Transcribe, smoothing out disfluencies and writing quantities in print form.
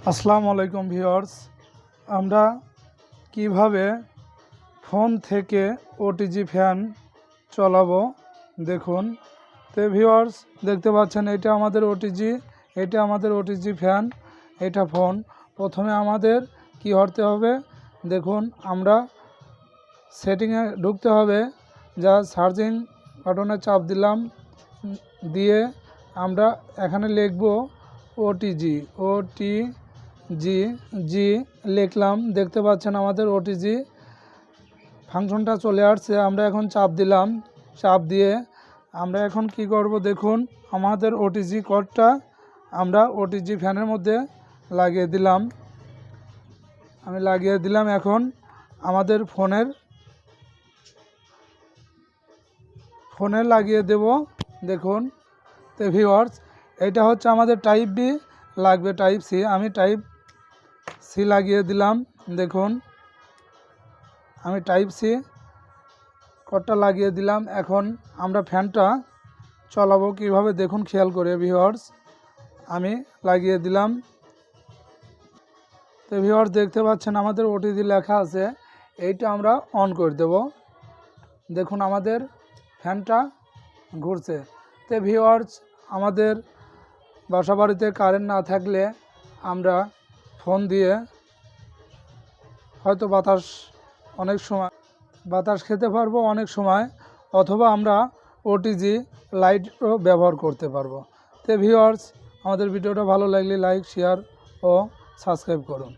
আসসালামু আলাইকুম ভিউয়ার্স, আমরা কিভাবে ফোন থেকে ওটিজি ফ্যান চালাবো দেখুন। তো ভিউয়ার্স দেখতে পাচ্ছেন এটা আমাদের ওটিজি ফ্যান, এটা ফোন। প্রথমে আমাদের কি করতে হবে দেখুন, আমরা সেটিংয়ে ঢুকতে হবে। যা সার্চিং বাটনে চাপ দিলাম, দিয়ে আমরা এখানে লিখব ওটিজি লিখলাম। দেখতে পাচ্ছেন আমাদের ওটিজি ফাংশনটা চলে আসছে। আমরা এখন চাপ দিলাম, চাপ দিয়ে আমরা এখন কি করব দেখুন, আমাদের ওটিজি কোডটা আমরা ওটিজি ফ্যানের মধ্যে লাগিয়ে দিলাম। আমি লাগিয়ে দিলাম। এখন আমাদের ফোনে লাগিয়ে দেব দেখুন। তো ভিউয়ার্স এটা হচ্ছে আমাদের টাইপ বি, লাগবে টাইপ সি। আমি টাইপ সি লাগিয়ে দিলাম দেখুন, আমি টাইপ সি কোডটা লাগিয়ে দিলাম। এখন আমরা ফ্যানটা চালাবো কিভাবে দেখুন খেয়াল করে ভিউয়ার্স, আমি লাগিয়ে দিলাম। তো ভিউয়ার্স দেখতে পাচ্ছেন আমাদের ওটিজি লেখা আছে, এইটা আমরা অন করে দেব। দেখুন আমাদের ফ্যানটা ঘুরছে। তো ভিউয়ার্স আমাদের বাসা বাড়িতে কারেন্ট না থাকলে আমরা ফোন দিয়ে হয়তো অনেক সময় বাতাস খেতে পারবো অনেক সময়, অথবা আমরা ওটিজি লাইটও ব্যবহার করতে পারবো। তো ভিউয়ার্স আমাদের ভিডিওটা ভালো লাগলে লাইক, শেয়ার ও সাবস্ক্রাইব করুন।